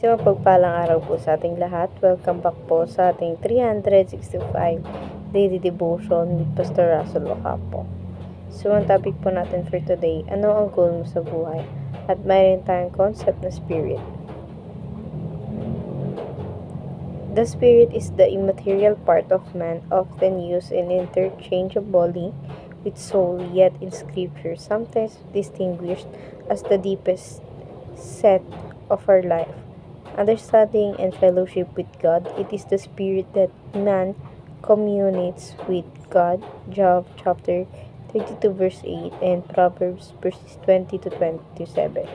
Mapagpalang araw po sa ating lahat. Welcome back po sa ating 365 Daily Devotion with Pastor Russell Ocampo. So, ang topic po natin for today, ano ang goal mo sa buhay? At mayroon tayong concept na spirit. The spirit is the immaterial part of man, often used interchangeably with soul, yet in Scripture sometimes distinguished as the deepest set of our life. Understanding and fellowship with God, it is the spirit that man communicates with God. Job chapter 32 verse 8 and Proverbs verses 20 to 27.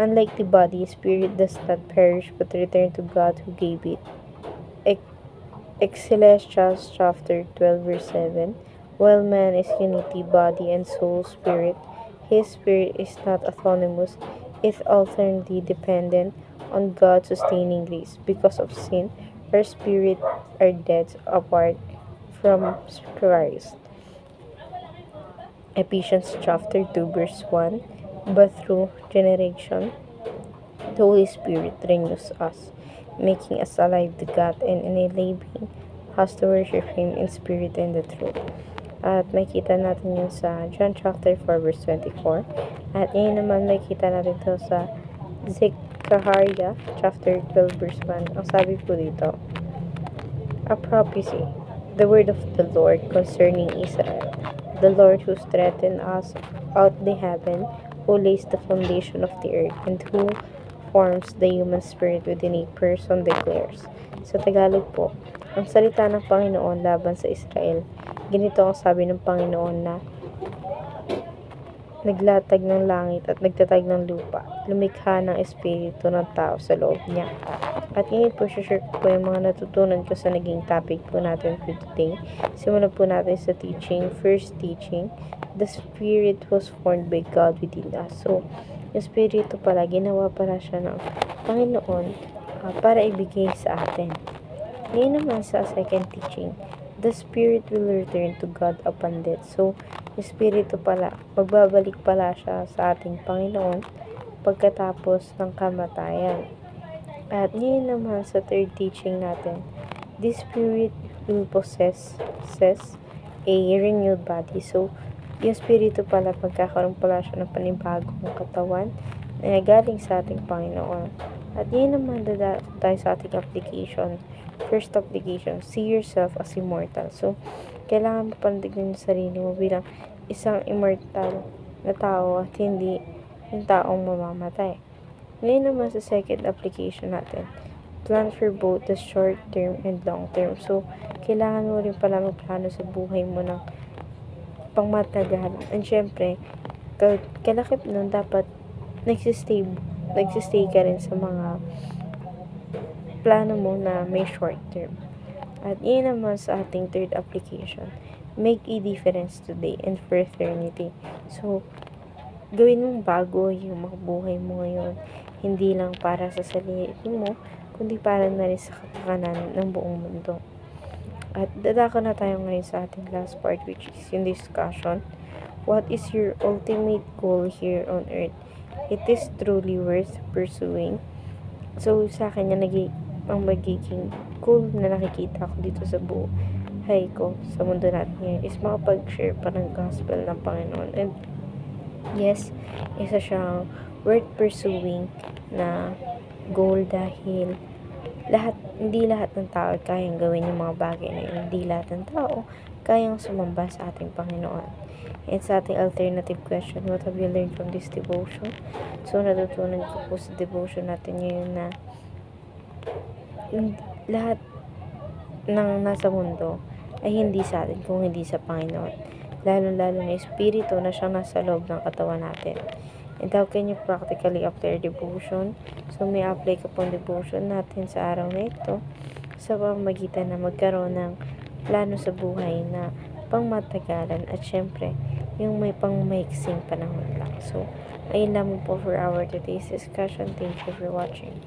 Unlike the body, spirit does not perish but return to God who gave it. Ecclesiastes chapter 12 verse 7. While man is unity, body and soul, spirit, his spirit is not autonomous, it is alternately dependent on God's sustaining grace. Because of sin, our spirit are dead apart from Christ. Ephesians chapter 2 verse 1. But through generation, the Holy Spirit renews us, making us alive to God and enabling us to worship Him in spirit and the truth. At makita natin yun sa John chapter 4 verse 24. At yun naman makita natin ito sa Zechariah chapter 12 verse 1. Ang sabi po dito, a prophecy, the word of the Lord concerning Israel, the Lord who strengthened us out the heaven, who lays the foundation of the earth, and who forms the human spirit within a person declares. Sa Tagalog po, ang salita ng Panginoon laban sa Israel. Ganito ang sabi ng Panginoon na naglatag ng langit at nagtatag ng lupa, lumikha ng espiritu ng tao sa loob niya. At ngayon po, share ko po yung mga natutunan ko sa naging topic po natin for today. Simulan po natin sa teaching. First teaching, the spirit was formed by God within us. So, yung spirito pala, ginawa pala siya ng Panginoon para ibigay sa atin. Ngayon naman sa second teaching, the spirit will return to God upon death. So, yung spirito pala, magbabalik pala siya sa ating Panginoon pagkatapos ng kamatayan. At ngayon naman sa third teaching natin, this spirit will possess a renewed body. So, yung spirito pala, pagkakaroon pala siya ng panibagong katawan na galing sa ating Panginoon. At ngayon naman tayo sa ating application. First application, see yourself as immortal. So, kailangan mo pandignan yung sarili mo bilang isang immortal na tao at hindi yung taong mamamatay. Ngayon naman sa second application natin, plan for both the short term and long term. So, kailangan mo rin pala magplano sa buhay mo ng pangmatagal. And syempre, kalakip nun, dapat nagsistay ka rin sa mga plano mo na may short term. At yun naman sa ating third application, make a difference today and for eternity. So, gawin mong bago yung mga buhay mo ngayon. Hindi lang para sa sarili mo, kundi para na rin sa kapakanan ng buong mundo. At dadako na tayo ngayon sa ating last part, which is yung discussion. What is your ultimate goal here on earth? It is truly worth pursuing. So, sa akin yan, ang magiging goal na nakikita ko dito sa buhay ko sa mundo natin ngayon is makapag-share pa ng gospel ng Panginoon. And yes, isa siyang worth pursuing na goal dahil hindi lahat ng tao kayang gawin yung mga bagay na yun. Hindi lahat ng tao kayang sumamba sa ating Panginoon. And sa ating alternative question, what have you learned from this devotion? So, natutunan ko po sa devotion natin ngayon na lahat ng nasa mundo ay hindi sa atin kung hindi sa Panginoon. Lalo-lalo na espiritu na siyang nasa loob ng katawan natin. And how can you practically apply devotion? So, may apply ka pong devotion natin sa araw na ito sa pamamagitan na magkaroon ng plano sa buhay na pangmatagalan at syempre, yung may pangmaiksing panahon lang. So, ayun lamang po for our today's discussion. Thank you for watching.